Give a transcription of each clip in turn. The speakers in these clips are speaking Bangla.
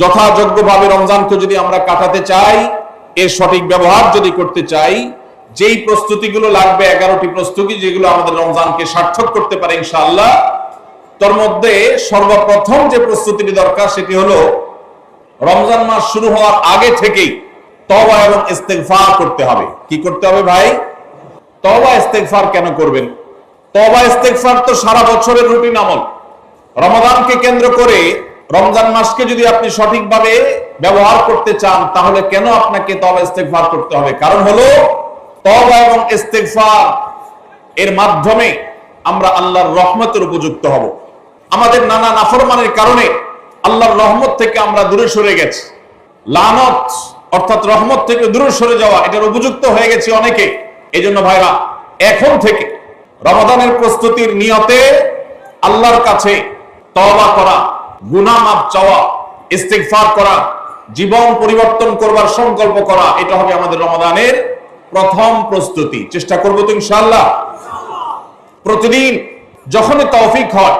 যথাযোগ্যভাবে রমজানকে যদি আমরা কাটাতে চাই, এর সঠিক ব্যবহার যদি করতে চাই, যেই প্রস্তুতিগুলো লাগবে 11টি প্রস্তুতি যেগুলো আমাদের রমজানকে সার্থক করতে পারে ইনশাআল্লাহ, তার মধ্যে সর্বপ্রথম যে প্রস্তুতিটি দরকার সেটি হলো রমজান মাস শুরু হওয়ার আগে থেকেই তওবা এবং ইস্তেগফার করতে হবে। কি করতে হবে ভাই? তওবা ইস্তেগফার কেন করবেন? তওবা ইস্তেগফার তো সারা বছরের রুটিন আমল। রমাদানকে কেন্দ্র করে রমজান মাসকে যদি আপনি সঠিকভাবে ব্যবহার করতে চান, তাহলে কেন আপনাকে তওবা ইস্তেগফার করতে হবে? কারণ হলো তওবা এবং ইস্তেগফার এর মাধ্যমে আমরা আল্লাহর রহমতের উপযুক্ত হব। আমাদের নানা নাফরমানের কারণে আল্লাহর রহমত থেকে আমরা দূরে সরে গেছি। লানত অর্থাৎ রহমত থেকে দূরে সরে যাওয়া, এটার উপযুক্ত হয়ে গেছে অনেকে। এই জন্য ভাইরা, এখন থেকে রমাদানের প্রস্তুতির নিয়তে আল্লাহর কাছে তওবা করা, গুনাহ মাফ চাওয়া, ইস্তেগফার করা, জীবন পরিবর্তন করবার সংকল্প করা, এটা হবে আমাদের রমাদানের প্রথম প্রস্তুতি। চেষ্টা করবো তো ইনশাআল্লাহ। প্রতিদিন যখনই তৌফিক হয়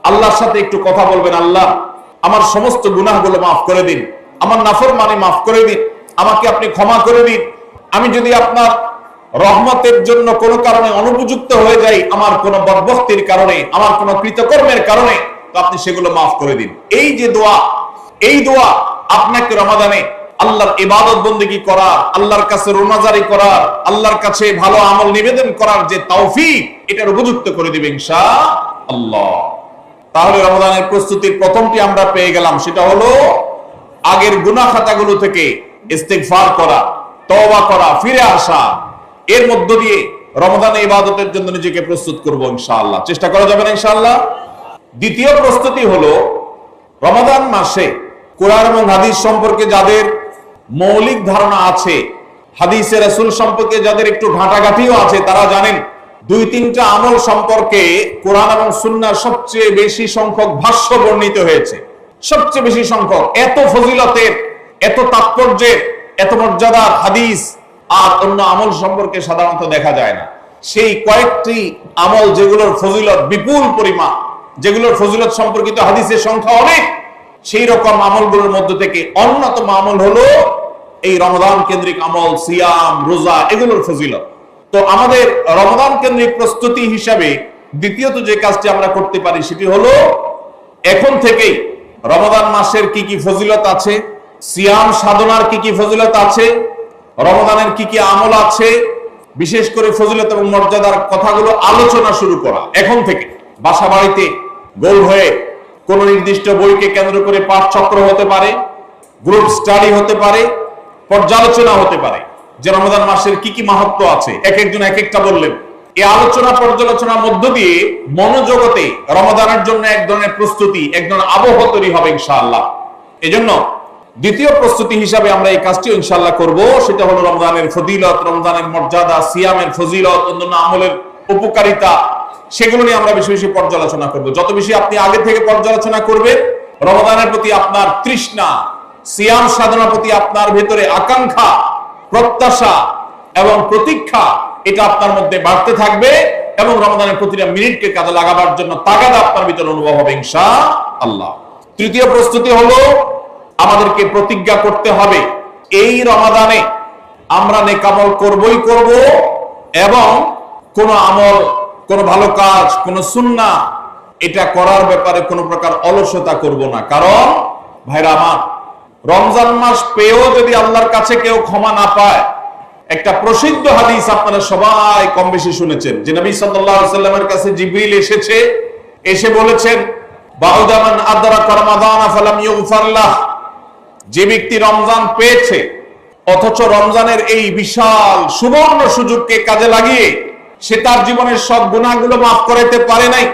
আল্লাহর সাথে একটু কথা বলবেন, আল্লাহ আমার সমস্ত গুনাহগুলো মাফ করে দিন, আমার নাফরমানি মাফ করে দিন, আমাকে আপনি ক্ষমা করে দিন। আমি যদি আপনার রহমতের জন্য কোনো কারণে অনুপযুক্ত হয়ে যাই, আমার কোনো বদবখতির কারণে, আমার কোনো কৃতকর্মের কারণে, তো আপনি সেগুলো মাফ করে দিন। এই যে দোয়া, এই দোয়া আপনাকে রমাদানে আল্লাহর ইবাদত বন্দেগী করার, আল্লাহর কাছে রোনাজারি করার, আল্লাহর কাছে ভালো আমল নিবেদন করার যে তৌফিক, এটার উপযুক্ত করে দিবে ইনশাআল্লাহ। তাহলে রমাদানের প্রস্তুতির প্রথমটি আমরা পেয়ে গেলাম, সেটা হলো আগের গুনাহ খাতাগুলো থেকে ইস্তেগফার করা, তওবা করা, ফিরে আসা। এর মধ্য দিয়ে রমাদানে ইবাদতের জন্য নিজেকে প্রস্তুত করব ইনশাআল্লাহ। চেষ্টা করা যাবে না ইনশাআল্লাহ। দ্বিতীয় প্রস্তুতি হলো রমাদান মাসে কোরআন এবং হাদিস সম্পর্কে যাদের মৌলিক ধারণা আছে, হাদিসে রাসূল সম্পর্কে যাদের একটু ঘাটাঘাটিও আছে, তারা জানেন 2-3টা আমল সম্পর্কে কোরআন এবং সুন্নাহর সবচেয়ে বেশি সংখ্যক ভাষ্য বর্ণিত হয়েছে। সবচেয়ে বেশি সংখ্যক। এত ফজিলতের, এত তাৎপর্যের, এত মর্যাদার হাদিস আর অন্য আমল সম্পর্কে সাধারণত দেখা যায় না। সেই কয়েকটি আমল যেগুলোর ফজিলত বিপুল পরিমাণ, যেগুলোর ফজিলত সম্পর্কিত হাদিসের সংখ্যা অনেক, সেই রকম আমলগুলোর মধ্য থেকে অন্যতম আমল হলো এই রমাদান কেন্দ্রিক আমল, সিয়াম, রোজা, এগুলোর ফজিলত। তো আমাদের রমাদান কেন্দ্রিক প্রস্তুতি হিসাবে দ্বিতীয়ত যে কাজটি আমরা করতে পারি সেটি হলো এখন থেকেই রমাদান মাসের কি কি ফজিলত আছে, সিয়াম সাধনার কি কি ফজিলত আছে, রমাদানের কি কি আমল আছে, বিশেষ করে ফজিলত এবং মর্যাদার কথাগুলো আলোচনা শুরু করা। এখন থেকে বাসা বাড়িতে গোল হয়ে কোন নির্দিষ্ট বইকে কেন্দ্র করে পাঠ চক্র হতে পারে, গ্রুপ স্টাডি হতে পারে, পর্যালোচনা হতে পারে যে রমাদান মাসের কি কি মাহাত্ম্য আছে, এক একজন এক একটা বললেন। এই আলোচনা পর্যালোচনার মধ্য দিয়ে মনোজগতে রমাদানের জন্য এক ধরনের প্রস্তুতি, এক ধরনের আবহ তৈরি হবে ইনশাআল্লাহ। এজন্য দ্বিতীয় প্রস্তুতি হিসাবে আমরা এই কাজটি ইনশাআল্লাহ করব, সেটা হলো রমজানের ফজিলত, রমজানের মর্যাদা, সিয়ামের ফজিলত, অন্যান্য আমলের উপকারিতা, সেগুলো নিয়ে আমরা বেশি বেশি পর্যালোচনা করব। যত বেশি আপনি আগে থেকে পর্যালোচনা করবেন, রমাদানের প্রতি আপনার তৃষ্ণা, সিয়াম সাধনার প্রতি আপনার ভেতরে আকাঙ্ক্ষা, প্রত্যাশা এবং প্রতীক্ষা, এটা আপনার মধ্যে বাড়তে থাকবে এবং রমাদানের প্রতিটা মিনিটকে কাজে লাগাবার জন্য তাগাদা আপনার ভিতরে অনুভব হবে ইনশাআল্লাহ। তৃতীয় প্রস্তুতি হলো আমাদেরকে প্রতিজ্ঞা করতে হবে এই রমাদানে আমরা নেক আমল করবই করব এবং কোন আমল, কোন ভালো কাজ, কোন সুন্নাহ এটা করার ব্যাপারে কোন প্রকার অলসতা করব না। কারণ ভাইরা আমার, রমজান মাস পেয়েও যদি আল্লাহর কাছে কেউ ক্ষমা না পায়, একটা প্রসিদ্ধ হাদিস আপনারা সবাই কম বেশি শুনেছেন যে নবী সাল্লাল্লাহু আলাইহি ওয়াসাল্লামের কাছে জিবরিল এসে বলেছেন, বাউদা মান আদরাকা রমাদান ফালাম ইউগফার লাহ, যে ব্যক্তি রমজান পেয়েছে অথচ রমজানের এই বিশাল সুবর্ণ সুযোগকে কাজে লাগিয়ে সে তার জীবনের সব গুনাহগুলো মাফ করাইতে পারে নাই,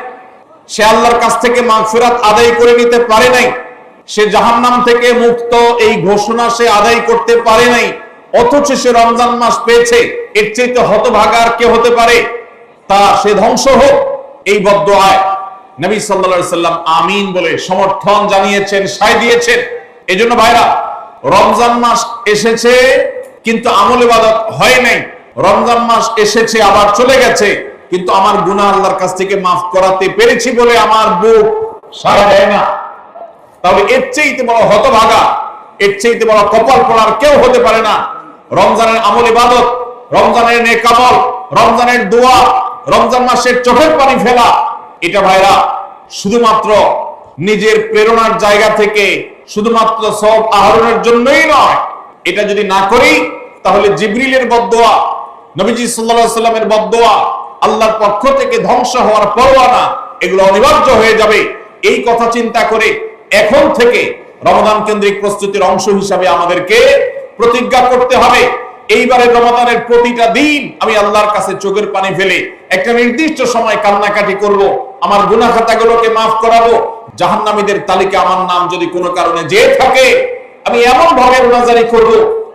সে আল্লাহর কাছ থেকে মাগফিরাত আদায় করে নিতে পারে নাই, সে জাহান্নাম থেকে মুক্ত এই ঘোষণা সে আদায় করতে পারে নাই, অথচ সে রমজান মাস পেয়েছে, এর চাইতে হতভাগা আর কে হতে পারে? তা সে ধ্বংস হোক, এই বদদুআয় নবী সাল্লাল্লাহু আলাইহি সাল্লাম আমিন বলে সমর্থন জানিয়েছেন, সায় দিয়েছেন। এজন্য ভাইরা, রমজান মাস এসেছে কিন্তু আমল ইবাদত হয় নাই, রমজান মাস এসেছে আবার চলে গেছে কিন্তু আমার গুনাহ আল্লাহর কাছ থেকে মাফ করাতে পেরেছি বলে আমার বুক সাড়া দেয় না। তাহলে এর চেয়ে বড় হতভাগা, এর চেয়ে বড় কপাল পড়ার কেউ হতে পারে না। রমজানের আমল ইবাদত, রমজানের নেক আমল, রমজানের দোয়া, রমজান মাসের চোখের পানি ফেলা, এটা ভাইরা শুধুমাত্র নিজের প্রেরণার জায়গা থেকে শুধুমাত্র সওয়াব আহরণের জন্যই নয়। এটা যদি না করি তাহলে জিবরিলের বদদোয়া, নবীজি সাল্লাল্লাহু আলাইহি সাল্লামের বদদোয়া, আল্লাহর পক্ষ থেকে ধ্বংস হওয়ার পরোয়ানা, এগুলো অনিবার্য হয়ে যাবে। এই কথা চিন্তা করে এখন থেকে রমাদান কেন্দ্রিক প্রস্তুতির অংশ হিসাবে আমাদেরকে প্রতিজ্ঞা করতে হবে, এইবারে রমাদানের প্রতিটা দিন আমি আল্লাহর কাছে চোখের পানি ফেলে একটা নির্দিষ্ট সময় কান্নাকাটি করব, আমার গুনাহ খাতাগুলোকে মাফ করাবো। জাহান্নামীদের তালিকা আমার নাম যদি কোনো কারণে যেয়ে থাকে, আমি এমন ভাবে রোনাজারি করব,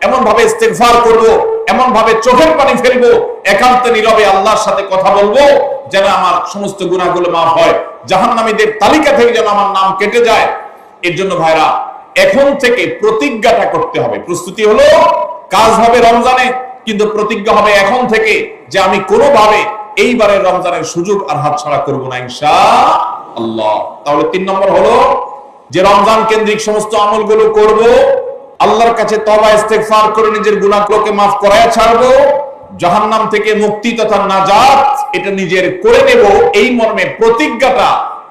এমন ভাবে ইস্তেগফার করব, এমন ভাবে চোখের পানি ফেলবো, একান্তে নীরবে আল্লাহর সাথে কথা বলবো, যেন আমার সমস্ত গুনাহগুলো মাফ হয়, জাহান্নামীদের তালিকা থেকে যেন আমার নাম কেটে যায়। এর জন্য ভাইরা এখন থেকে প্রতিজ্ঞাটা করতে হবে। প্রস্তুতি হলো কাজ হবে রমজানে, কিন্তু প্রতিজ্ঞা হবে এখন থেকে যে আমি কোনোভাবে এইবারের রমজানের সুযোগ আর হাতছাড়া করব না ইনশাআল্লাহ। তাহলে 3 নম্বর হলো যে রমজান কেন্দ্রিক সমস্ত আমলগুলো করব, আল্লাহর কাছে তওবা ইস্তেগফার করে নিজের গুনাহগুলোকে মাফ করায়া ছাড়বো, জাহান্নাম থেকে মুক্তি তথা নাজাত এটা নিজের করে নেব। এই মর্মে প্রতিজ্ঞাটা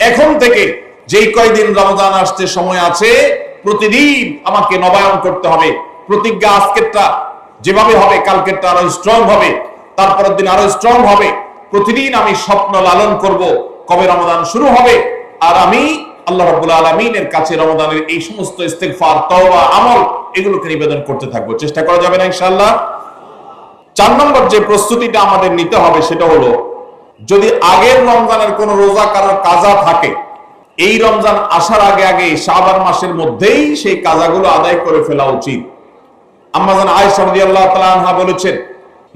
এখন থেকে যেই কয়দিন রমজান আসতে সময় আছে প্রতিদিন আমাকে নবায়ন করতে হবে। প্রতিজ্ঞা আজকেরটা যেভাবে হবে কালকেরটা আরো স্ট্রং হবে, তারপরের দিন আরো স্ট্রং হবে। প্রতিদিন আমি স্বপ্ন লালন করব কবে রমজান শুরু হবে, আর আমি আল্লাহ রাব্বুল আলামিনের কাছে রমজানের এই সমস্ত ইস্তেগফার, তওবা, আমল এগুলোকে নিবেদন করতে থাকবো। চেষ্টা করা যাবে না ইনশাআল্লাহ। 4 নম্বর যে প্রস্তুতিটা আমাদের নিতে হবে সেটা হলো, যদি আগের রমজানের কোন রোজা কারোর কাজা থাকে, এই রমজান আসার আগে আগে শাবান মাসের মধ্যেই সেই কাজাগুলো আদায় করে ফেলা উচিত। আম্মা জান আয়েশা রাদিয়াল্লাহু তাআলা আনহা বলেছেন,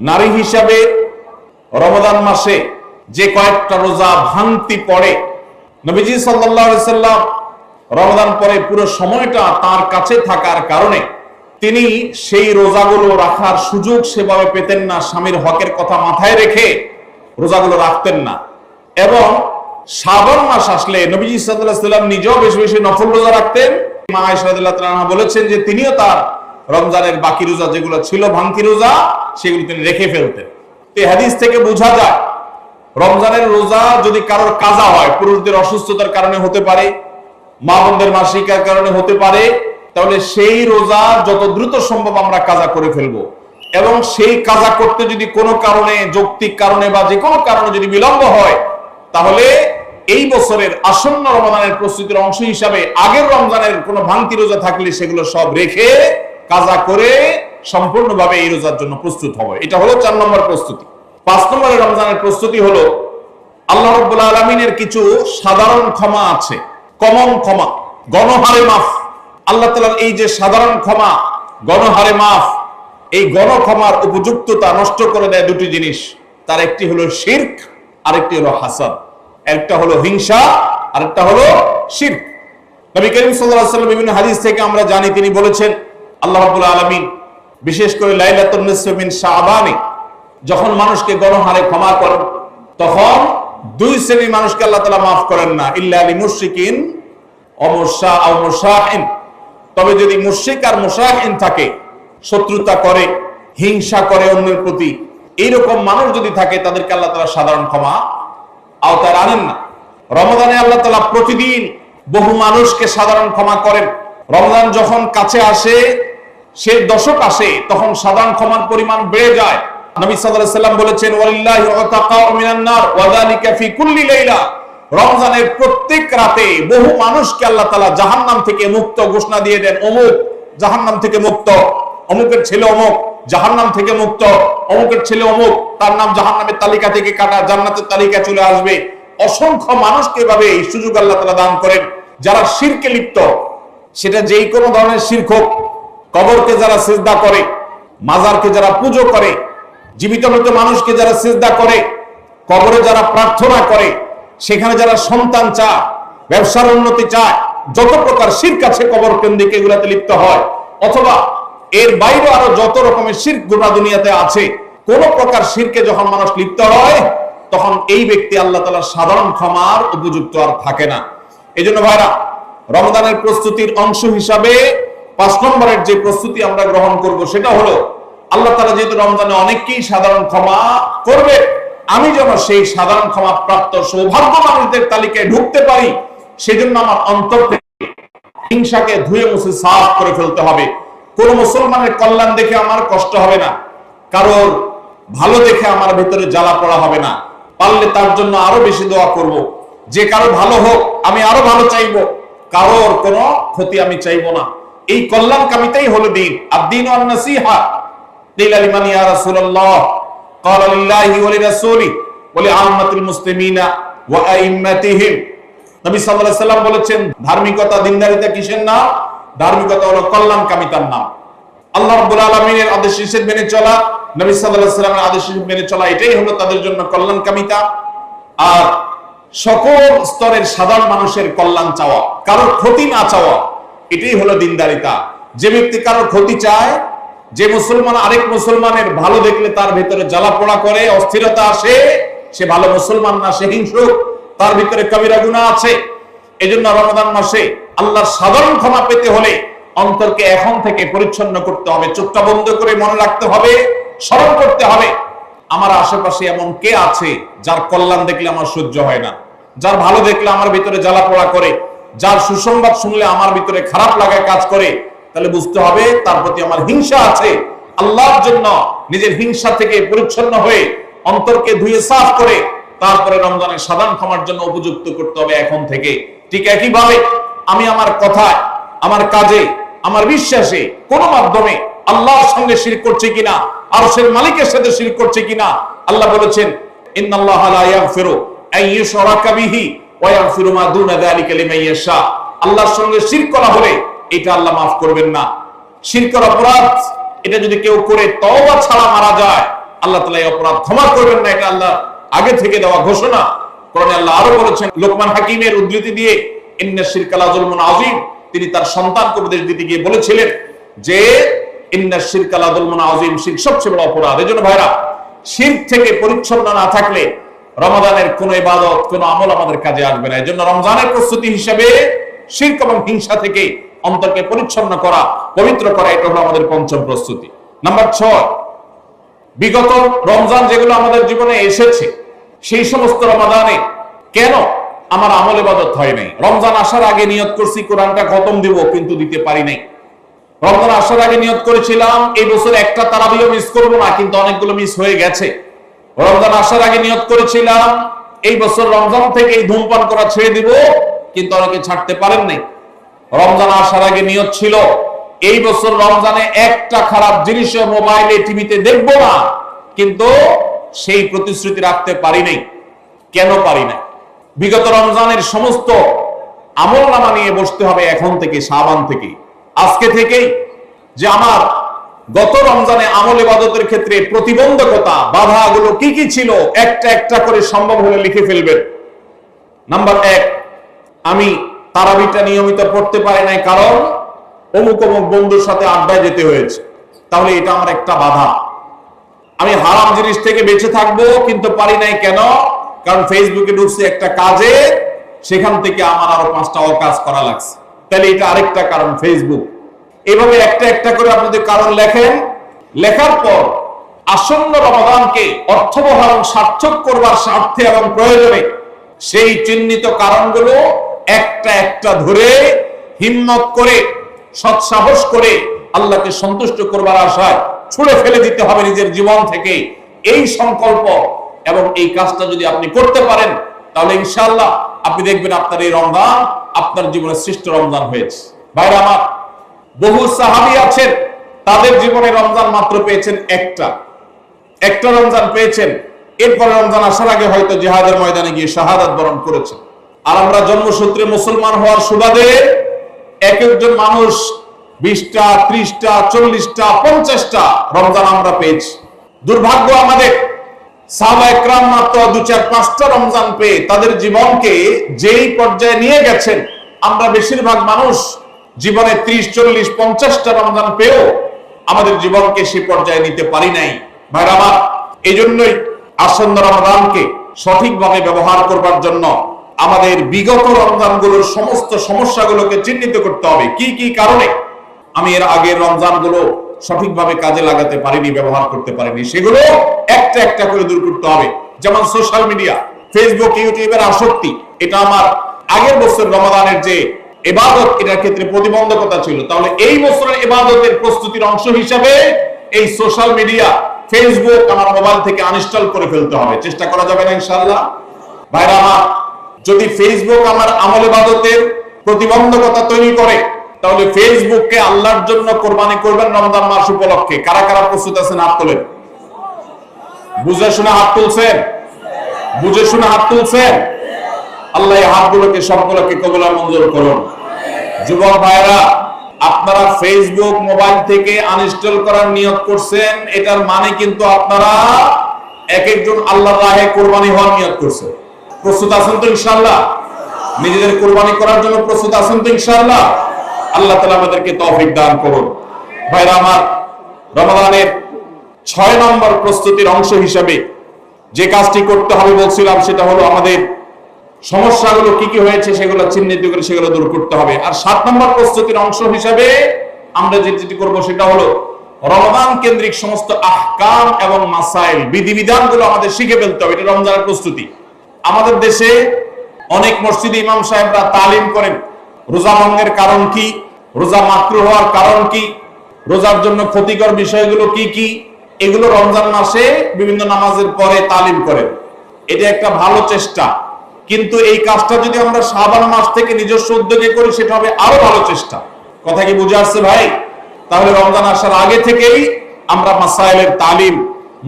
নারী হিসাবে রমজান মাসে যে কয়েকটা রোজা ভাঙতি পড়ে, নবীজি সাল্লাল্লাহু আলাইহি সাল্লাম রমজান পরে পুরো সময়টা তার কাছে থাকার কারণে তিনি সেই রোজাগুলো রাখার সুযোগ সেভাবে পেতেন না। স্বামীর হকের কথা মাথায় রেখে রোজাগুলো রাখতেন না। এবং শাবান মাস আসলে নবীজি সাল্লাল্লাহু আলাইহি সাল্লাম নিজেও বেশি বেশি নফল রোজা রাখতেন। মা আয়েশা রাদিয়াল্লাহু তাআলা আনহা বলেছেন যে তিনিও তার রমজানের বাকি রোজা যেগুলো ছিল ভাঙতি রোজা, সেগুলো তিনি রেখে ফেলতেন। এই হাদিস থেকে বোঝা যায় রমজানের রোজা যদি কারোর কাজা হয়, পুরুষদের অসুস্থতার কারণে হতে পারে, মা বোনদের মাসিকার কারণে হতে পারে, তাহলে সেই রোজা যত দ্রুত সম্ভব আমরা কাজা করে ফেলবো। এবং সেই কাজা করতে যদি কোনো কারণে, যৌক্তিক কারণে বা যে কোনো কারণে যদি বিলম্ব হয়, তাহলে এই বছরের আসন্ন রমজানের প্রস্তুতির অংশ হিসাবে আগের রমজানের কোনো ভাঙতি রোজা থাকলে সেগুলো সব রেখে কাজা করে সম্পূর্ণভাবে এই রোজার জন্য প্রস্তুত হবে। এটা হলো 4 নম্বর প্রস্তুতি। 5 নম্বরের রমজানের প্রস্তুতি হলো, আল্লাহ রাব্বুল আলামিনের কিছু সাধারণ ক্ষমা আছে, কমন ক্ষমা, গণহারে মাফ। আল্লাহ তাআলার এই যে সাধারণ ক্ষমা, গণহারে মাফ, এই গণক্ষমার উপযুক্ততা নষ্ট করে দেয় দুটি জিনিস। তার একটি হলো শিরক, আরেকটি হলো হাসাদ। একটা হলো হিংসা, আরেকটা হলো শিরক। নবী করিম সাল্লাল্লাহু আলাইহি ওয়াসাল্লাম বিভিন্ন হাদিস থেকে আমরা জানি, তিনি বলেছেন আল্লাহ রাব্বুল আলামিন বিশেষ করে লাইলাতুন নিসফি মিন শাবানে যখন মানুষকে গণহারে ক্ষমা করেন, তখন 2 শ্রেণীর মানুষকে আল্লাহ তাআলা মাফ করেন না, ইল্লা লিল মুশরিকিন ওয়া মুশাহিন। তবে যদি মুশরিক আর মুশাহিন থাকে, শত্রুতা করে, হিংসা করে অন্যের প্রতি, এইরকম মানুষ যদি থাকে, তাদেরকে আল্লাহ তাআলা সাধারণ ক্ষমা আওতায় আনেন না। রমজানে আল্লাহ তাআলা প্রতিদিন বহু মানুষকে সাধারণ ক্ষমা করেন। রমজান যখন কাছে আসে, সে দশক আসে, তখন সাধারণ ক্ষমার পরিমাণ বেড়ে যায়। নবী সাল্লাল্লাহু আলাইহি ওয়াসাল্লাম বলেছেন, ওয়ালিল্লাহি উতাকাউ মিনান নার ওয়া যালিকা ফি কুল্লি লাইলা। রমজানের প্রত্যেক রাতে বহু মানুষকে আল্লাহ তাআলা জাহান্নাম থেকে মুক্ত ঘোষণা দিয়ে দেন। অমুক জাহান্নাম থেকে মুক্ত, অমুকের ছেলে অমুক জাহান্নাম থেকে মুক্ত, অমুকের ছেলে অমুক, তার নাম জাহান্নামের তালিকা থেকে কাটা, জান্নাতের তালিকা চলে আসবে। অসংখ্য মানুষকে এভাবে এই সুযোগ আল্লাহ তাআলা দান করেন। যারা শিরকে লিপ্ত, সেটা যেই কোনো ধরনের শিরক হোক, কবরকে যারা সিজদা করে, মাজারকে যারা পুজো করে, জীবিত মৃত মানুষকে যারা সিজদা করে, কবরে যারা প্রার্থনা করে, সেখানে যারা সন্তান চায়, ব্যবসার উন্নতি চায়, যত প্রকার শিরক আছে কবর কেন্দ্রিক এগুলাতে লিপ্ত হয়, অথবা এর বাইরে আরো যত রকমের শিরক গোটা দুনিয়াতে আছে, কোন প্রকার শিরকে যখন মানুষ লিপ্ত হয়, তখন এই ব্যক্তি আল্লাহ তাআলার সাধারণ ক্ষমার উপযুক্ত আর থাকে না। এই জন্য ভাইরা, রমজানের প্রস্তুতির অংশ হিসাবে 5 নম্বরের যে প্রস্তুতি আমরা গ্রহণ করব সেটা হলো, আল্লাহ তাআলা যেহেতু রমজানে অনেককেই সাধারণ ক্ষমা করবে, আমি যেন সেই সাধারণ ক্ষমা প্রাপ্ত সৌভাগ্য মানুষদের তালিকায় ঢুকতে পারি, সেজন্য আমার অন্তর থেকে হিংসাকে ধুয়ে মুছে সাফ করে ফেলতে হবে। কোন মুসলমানের কল্যাণ দেখে আমার কষ্ট হবে না, কারোর ভালো দেখে আমার ভিতরে জ্বালা পড়া হবে না। পারলে তার জন্য আরো বেশি দোয়া করব, যে কারো ভালো হোক আমি আরো ভালো চাইবো, কারোর কোনো ক্ষতি আমি চাইবো না। এই কল্যাণকামিতাই হলো দিন। আদ-দীনু আন-নাসীহা। কিলা লিমান ইয়া রাসূলুল্লাহ? ক্বালা লিল্লাহি ওয়া লিরাসূলিহি ওয়া লিআম্মাতিল মুসলিমিনা ওয়া আইম্মাতিহিম। নবী সাল্লাল্লাহু আলাইহি সাল্লাম বলেছেন, ধার্মিকতা, দিনদারিতা কিসের নাম? ধার্মিকতা হলো কল্যাণকামিতার নাম। আল্লাহ রাব্বুল আলামিনের আদেশ নিষেধ মেনে চলা, নবী সাল্লাল্লাহু আলাইহি সাল্লামের আদেশ নিষেধ মেনে চলা, এটাই হলো তাদের জন্য কল্যাণকামিতা। আর সকল স্তরের সাধারণ মানুষের কল্যাণ চাওয়া, কারোর ক্ষতি না চাওয়া, এটাই হলো দিনদারিতা। যে ব্যক্তি কারোর ক্ষতি চায়, যে মুসলমান আরেক মুসলমানের ভালো দেখলে তার ভিতরে জ্বালা পোড়া করে, অস্থিরতা আসে, সে ভালো মুসলমান না, সে হিংসুক, তার ভিতরে কবিরা গুনাহ আছে। এজন্য রমাদান মাসে আল্লাহর সাধারণ ক্ষমা পেতে হলে অন্তরকে এখন থেকে পরিচ্ছন্ন করতে হবে, চোখটা বন্ধ করে মনে রাখতে হবে, স্মরণ করতে হবে, আমার আশেপাশে এমন কে আছে যার কল্যাণ দেখলে আমার সহ্য হয় না, যার ভালো দেখলে আমার ভিতরে জ্বালা পোড়া করে, যার সুসংবাদ শুনলে আমার ভিতরে খারাপ লাগায় কাজ করে। তাহলে বুঝতে হবে তার প্রতি আমার হিংসা আছে। আল্লাহর জন্য নিজের হিংসা থেকে পরিচ্ছন্ন হয়ে অন্তরকে ধুয়ে সাফ করে তারপরে রমজানের সাধারণ ক্ষমার জন্য উপযুক্ত করতে হবে এখন থেকে। ঠিক একইভাবে আমি আমার কথায়, আমার কাজে, আমার বিশ্বাসে কোন মাধ্যমে আল্লাহর সঙ্গে শিরক করছি কিনা, আরশের মালিকের সাথে শিরক করছি কিনা। আল্লাহ বলেছেন, ইন্নাল্লাহা লা ইয়াগফিরু আন ইউশরাকা বিহি ওয়া ইয়াগফিরু মা দুনা যালিকা লিমান ইয়াশা। আল্লাহর সঙ্গে শিরক করা হলে এটা আল্লাহ মাফ করবেন না। শিরকের অপরাধ, এটা যদি কেউ করে তওবা ছাড়া মারা যায়, আল্লাহ তাআলা এই অপরাধ ক্ষমা করবেন না, এটা আল্লাহ আগে থেকে দেওয়া ঘোষণা। কোরআনে আল্লাহ আরো বলেছেন, লোকমান হাকিমের উদ্ধৃতি দিয়ে, ইন্না শিরকা লাযুলমুন আযীম, তিনি তার সন্তানকে উপদেশ দিতে গিয়ে বলেছিলেন যে ইন্না শিরকা লাযুলমুন আযীম, শিরক সবচেয়ে বড় অপরাধ। এজন্য ভাইরা, শিরক থেকে পরিচ্ছন্ন না থাকলে রমাদানের কোন ইবাদত, কোন আমল আমাদের কাজে আসবে না। এজন্য রমজানের প্রস্তুতি হিসেবে শিরক এবং হিংসা থেকে অন্তরকে পরিচ্ছন্ন করা, পবিত্র করা, এটা হলো আমাদের পঞ্চম প্রস্তুতি। নাম্বার 6, বিগত রমজান যেগুলো আমাদের জীবনে এসেছে, সেই সমস্ত রমাদানে কেন আমার আমল ইবাদত হয় নাই? রমজান আসার আগে নিয়ত করছি কোরআনটা খতম দিব, কিন্তু দিতে পারি নাই। রমজান আসার আগে নিয়ত করেছিলাম এই বছর একটা তারাবিও মিস করব না, কিন্তু অনেকগুলো মিস হয়ে গেছে। রমজান আসার আগে নিয়ত করেছিলাম এই বছর রমজান থেকে এই ধূমপান করা ছেড়ে দিব, কিন্তু অনেকে ছাড়তে পারেন নাই। রমজান আসার আগে নিয়ত ছিল এই বছর রমজানে একটা খারাপ জিনিসও মোবাইলে, টিভিতে দেখব না, কিন্তু সেই প্রতিশ্রুতি রাখতে পারি নাই। কেন পারি না? বিগত রমজানের সমস্ত আমলনামা নিয়ে বসতে হবে এখন থেকে, শাবান থেকে, আজকে থেকেই, যে আমার গত রমজানে আমল ইবাদতের ক্ষেত্রে প্রতিবন্ধকতা, বাধাগুলো কি কি ছিল, একটা একটা করে সম্ভব হলে লিখে ফেলবেন। নাম্বার 1, আমি তারাবিটা নিয়মিত পড়তে পারি নাই, কারণ অমুক অমুক বন্ধুর সাথে আড্ডায় যেতে হয়েছে, তাহলে এটা আমার একটা বাধা। আমি হারাম জিনিস থেকে বেঁচে থাকবো, কিন্তু পারি নাই কেন? কারণ ফেসবুকে ঢুকছে একটা কাজে, সেখান থেকে আমার আরো 5টা অকাজ করা লাগছে, তাহলে এটা আরেকটা কারণ, ফেসবুক। এভাবে একটা একটা করে আপনাদের কারণ লেখেন। লেখার পর আসন্ন রমাদানকে অর্থবহ এবং সার্থক করবার স্বার্থে এবং প্রয়োজনে সেই চিহ্নিত কারণগুলো একটা একটা ধরে হিম্মত করে, সৎসাহস করে, আল্লাহকে সন্তুষ্ট করবার আশায় ছুঁড়ে ফেলে দিতে হবে নিজের জীবন থেকে। এই সংকল্প এবং এই কাজটা যদি আপনি করতে পারেন, তাহলে ইনশাআল্লাহ আপনি দেখবেন আপনার এই রমজান আপনার জীবনের শ্রেষ্ঠ রমজান হয়েছে। ভাইরা আমার, বহু সাহাবী আছেন, তাদের জীবনে রমজান মাত্র পেয়েছেন একটা রমজান পেয়েছেন, এরপরে রমজান আসার আগে হয়তো জিহাদের ময়দানে গিয়ে শাহাদাত বরণ করেছেন। আর আমরা জন্মসূত্রে মুসলমান হওয়ার সুবাদে এক একজন মানুষ 20টা, 30টা, 40টা, 50টা রমজান আমরা পেয়েছি। দুর্ভাগ্য আমাদের, সাহাবা একরাম মাত্র 2, 4, 5টা রমজান পেয়ে তাদের জীবনকে যেই পর্যায়ে নিয়ে গেছেন, আমরা বেশিরভাগ মানুষ জীবনে 30, 40, 50টা রমজান পেয়েও আমাদের জীবনকে সেই পর্যায়ে নিতে পারি নাই। ভাইরা আমার, এই জন্যই আসন্ন রমাদানকে সঠিকভাবে ব্যবহার করবার জন্য আমাদের বিগত রমজানগুলোর সমস্ত সমস্যাগুলোকে চিহ্নিত করতে হবে। কি কি কারণে আমি এর আগের রমজানগুলো সঠিকভাবে কাজে লাগাতে পারিনি, ব্যবহার করতে পারিনি, সেগুলো একটা একটা করে দূর করতে হবে। যেমন সোশ্যাল মিডিয়া, ফেসবুক, ইউটিউবের আসক্তি, এটা আমার আগের বছর রমাদানের যে ইবাদত, এটার ক্ষেত্রে প্রতিবন্ধকতা ছিল। তাহলে এই বছরের ইবাদতের প্রস্তুতির অংশ হিসাবে এই সোশ্যাল মিডিয়া, ফেসবুক আমার মোবাইল থেকে আনইনস্টল করে ফেলতে হবে। চেষ্টা করা যাবে না ইনশাআল্লাহ? ভাইরা আমার, যদি ফেসবুক আমার আমল ইবাদতের প্রতিবন্ধকতা তৈরি করে, তাহলে ফেসবুককে আল্লাহর জন্য কোরবানি করবেন রমজান মাস উপলক্ষে। কারা কারা প্রস্তুত আছেন হাত তোলেন। বুঝে শুনে হাত তুলছেন? বুঝে শুনে হাত তুলছেন? আল্লাহ এই হাতগুলোকে সবগুলোকে কবুল আর মঞ্জুর করুন। যুবক ভাইরা, আপনারা ফেসবুক মোবাইল থেকে আনইনস্টল করার নিয়ত করছেন, এটার মানে কিন্তু আপনারা এক একজন আল্লাহর রাহে কোরবানি হওয়ার নিয়ত করছেন। প্রস্তুত আছেন তো ইনশাআল্লাহ? নিজেদের কোরবানি করার জন্য প্রস্তুত আছেন তো ইনশাআল্লাহ? আল্লাহ তাআলা আমাদেরকে তৌফিক দান করুন। ভাইরা আমার, রমাদানের 6 নম্বর প্রস্তুতির অংশ হিসেবে যে কাজটি করতে হবে বলছিলাম, সেটা হলো আমাদের সমস্যাগুলো কি কি হয়েছে সেগুলো চিহ্নিত করে সেগুলো দূর করতে হবে। আর 7 নম্বর প্রস্তুতির অংশ হিসেবে আমরা যেটি করব সেটা হলো রমাদান কেন্দ্রিক সমস্ত আহকাম এবং মাসাইল, বিধিবিধানগুলো আমাদের শিখে ফেলতে হবে। এটা রমজানের প্রস্তুতি। আমাদের দেশে অনেক মসজিদে ইমাম সাহেবরা তালিম করেন রোজা ভঙ্গের কারণ কি, রোজা মাকরুহ হওয়ার কারণ কি, রোজার জন্য ক্ষতিকর বিষয়গুলো কি কি, এগুলো রমজান মাসে বিভিন্ন নামাজের পরে তালিম করেন। এটা একটা ভালো চেষ্টা, কিন্তু এই কাজটা যদি আমরা শাবান মাস থেকে নিজস্ব উদ্যোগে করি সেটা হবে আরো ভালো চেষ্টা। কথা কি বুঝে আসছে ভাই? তাহলে রমজান আসার আগে থেকেই আমরা মাসাইলের তালিম,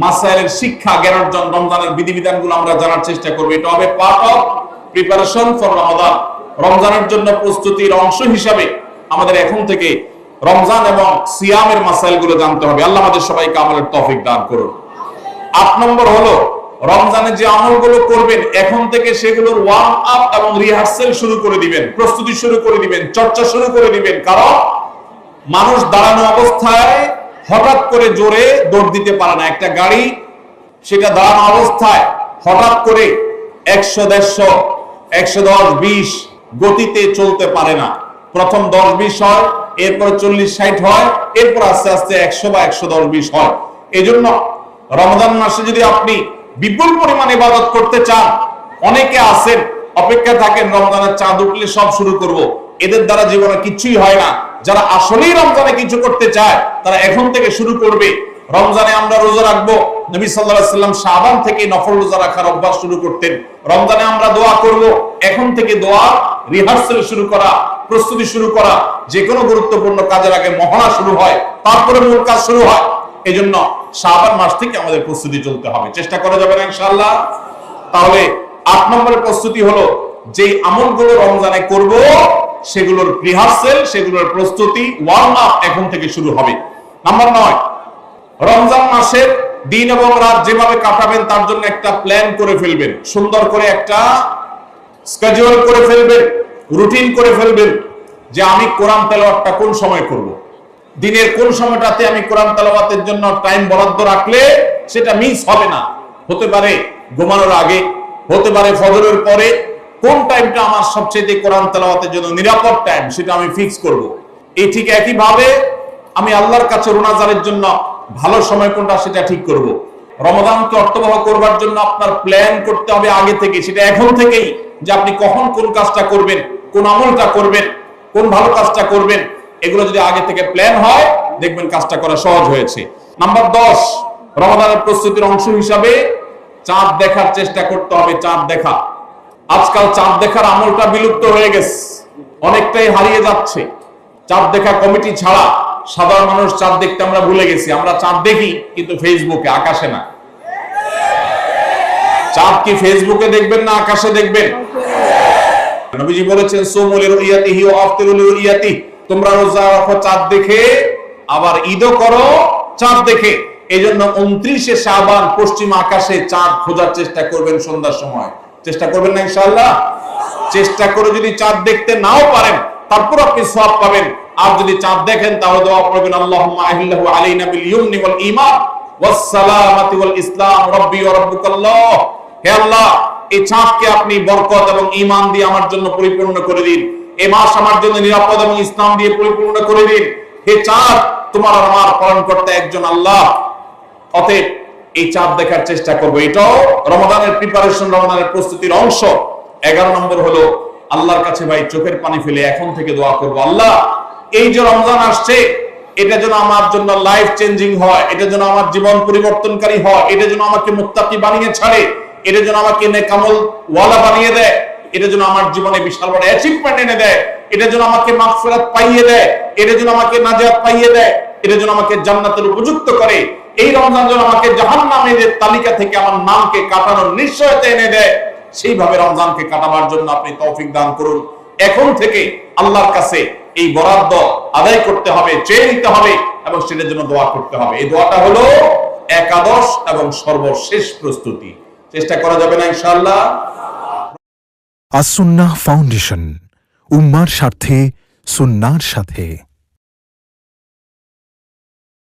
মাসাইলের শিক্ষা, জ্ঞান অর্জন, রমজানের বিধিবিধানগুলো আমরা জানার চেষ্টা করব। এটা হবে পার্ট অফ প্রিপারেশন ফর রমাদান। রমজানের জন্য প্রস্তুতির অংশ হিসাবে আমাদের এখন থেকে রমজান এবং সিয়ামের মাসাইলগুলো জানতে হবে। আল্লাহ আমাদের সবাইকে আমলের তৌফিক দান করুন। 8 নম্বর হলো রমজানে যে আমলগুলো করবেন এখন থেকে সেগুলোর ওয়ার্ম আপ এবং রিহার্সাল শুরু করে দিবেন, প্রস্তুতি শুরু করে দিবেন, চর্চা শুরু করে দিবেন। কারণ মানুষ দাঁড়ানো অবস্থায় হঠাৎ করে জোরে দৌড় দিতে পারে না। একটা গাড়ি সেটা দাঁড়ানো অবস্থায় হঠাৎ করে 100, 150, 110, 20 গতিতে চলতে পারে না। প্রথম 10, 20 হয়, এরপর 40, 60 হয়, এরপর আস্তে আস্তে 100 বা 110, 20 হয়। এই জন্য রমজান মাসে যদি আপনি বিপুল পরিমাণে ইবাদত করতে চান, অনেকে আছেন অপেক্ষা থাকেন রমজানের চাঁদ উঠলে সব শুরু করব। এদের দ্বারা জীবনে কিছুই হয় না। যারা আসলেই রমজানে কিছু করতে চায় তারা এখন থেকে শুরু করবে। রমজানে আমরা রোজা রাখবো, নবী সাল্লাল্লাহু আলাইহি ওয়াসাল্লাম শাবান থেকে নফল রোজা রাখার অভ্যাস শুরু করতেন। রমজানে আমরা দোয়া করব, এখন থেকে দোয়া রিহার্সাল শুরু করা, প্রস্তুতি শুরু করা। যে কোনো গুরুত্বপূর্ণ কাজের আগে মহড়া শুরু হয়, তারপরে মূল কাজ শুরু হয়। এজন্য শাবান মাস থেকে আমাদের প্রস্তুতি চলতে হবে। চেষ্টা করা যাবে না ইনশাআল্লাহ? তাহলে 8 নম্বরের প্রস্তুতি হলো যে আমলগুলো রমজানে করব সেগুলোর রিহার্সাল, সেগুলোর প্রস্তুতি, ওয়ার্ম আপ এখন থেকে শুরু হবে। নাম্বার 9, রমজান মাসের দিন এবং রাত যেভাবে কাটাবেন তার জন্য একটা প্ল্যান করে ফেলবেন। সুন্দর করে একটা স্কেডিউল করে ফেলবেন, রুটিন করে ফেলবেন যে আমি কোরআন তেলাওয়াতটা কোন সময় করব। দিনের কোন সময়টাতে আমি কোরআন তেলাওয়াতের জন্য টাইম বরাদ্দ রাখলে সেটা মিস হবে না। হতে পারে ঘুমানোর আগে, হতে পারে ফজরের পরে। কোন টাইমটা আমার সবচেয়ে কোরআন তেলাওয়াতের জন্য নিরাপদ টাইম সেটা আমি ফিক্স করব। এই ঠিক একই ভাবে আমি আল্লাহর কাছে রোনাজারের জন্য ভালো সময় কোনটা সেটা ঠিক করব। রমাদানকে অর্থবহ করবার জন্য আপনার প্ল্যান করতে হবে আগে থেকে, সেটা এখন থেকেই, যে আপনি কখন কোন কাজটা করবেন, কোন আমলটা করবেন, কোন ভালো কাজটা করবেন। এগুলো যদি আগে থেকে প্ল্যান হয় দেখবেন কাজটা করা সহজ হয়েছে। নাম্বার 10, রমাদানের প্রস্তুতির অংশ হিসাবে চাঁদ দেখার চেষ্টা করতে হবে। চাঁদ দেখা, আজকাল চাঁদ দেখার আমলটা বিলুপ্ত হয়ে গেছে, অনেকটাই হারিয়ে যাচ্ছে। চাঁদ দেখা কমিটি ছাড়া সাধারণ মানুষ চাঁদ দেখতে আমরা ভুলে গেছি। আমরা চাঁদ দেখি কিন্তু ফেসবুকে, আকাশে না। চাঁদ কি ফেসবুকে দেখবেন না আকাশে দেখবেন? নবীজি বলেছেন সুমু লিরুইয়াতিহি ওয়া আফতিরু লিরুইয়াতিহি, তোমরা রোজা রাখো চাঁদ দেখে, আবার ঈদও করো চাঁদ দেখে। এইজন্য 29শে শাবান পশ্চিম আকাশে চাঁদ খোঁজার চেষ্টা করবেন সন্ধ্যার সময়। চেষ্টা করবেন না ইনশাআল্লাহ? চেষ্টা করে যদি চাঁদ দেখতে নাও পারেন তারপর আপনি সওয়াব পাবেন। আর যদি চাঁদ দেখেন তাহলে দোয়া করবেন আল্লাহুম্মা আহিল্লাহু আলাইনা বিল ইয়ুমনি ওয়াল ঈমান ওয়াস সালামাতি ওয়াল ইসলাম রাব্বি ওয়া রাব্বুকাল্লাহ। হে আল্লাহ, এই চাঁদকে আপনি বরকত এবং ঈমান দিয়ে আমার জন্য পরিপূর্ণ করে দিন। এই মাস আমার জন্য নিরাপদ এবং ইসলাম দিয়ে পরিপূর্ণ করে দিন। হে চাঁদ, তোমার আর আমার পালনকর্তা একজন আল্লাহ। অতএব এই চাঁদ দেখার চেষ্টা করবো। এটাও রমাদানের প্রিপারেশন, রমাদানের প্রস্তুতির অংশ। 11 নম্বর হলো আল্লাহর কাছে ভাই চোখের পানি ফেলে এখন থেকে দোয়া করবো, আল্লাহ এই যে রমজান আসছে এটা যেন আমার জন্য লাইফ চেঞ্জিং হয়, এটা যেন আমার জীবন পরিবর্তনকারী হয়, এটা যেন আমাকে মুত্তাকি বানিয়ে ছাড়ে, এটা যেন আমাকে নেকামল ওয়ালা বানিয়ে দেয়, এটা যেন আমার জীবনে বিশাল বড় অ্যাচিভমেন্ট এনে দেয়, এটা যেন আমাকে মাগফিরাত পাইয়ে দেয়, এটা যেন আমাকে নাজাত পাইয়ে দেয়, এটা যেন আমাকে জান্নাতের উপযুক্ত করে। এই রমজান যেন আমাকে জাহান্নামের তালিকা থেকে আমার নামকে কাটানোর নিশ্চয়তা এনে দেয়। সেইভাবে রমজানকে কাটাবার জন্য আপনি তৌফিক দান করুন। এখন থেকে আল্লাহর কাছে এই বরাদ্দ আদায় করতে হবে, চেয়ে নিতে হবে এবং সেটার জন্য দোয়া করতে হবে। এই দোয়াটা হলো একাদশ এবং সর্বশেষ প্রস্তুতি। চেষ্টা করা যাবে না ইনশাআল্লাহ? আস-সুন্নাহ ফাউন্ডেশন, উম্মার স্বার্থে সুন্নাহর সাথে।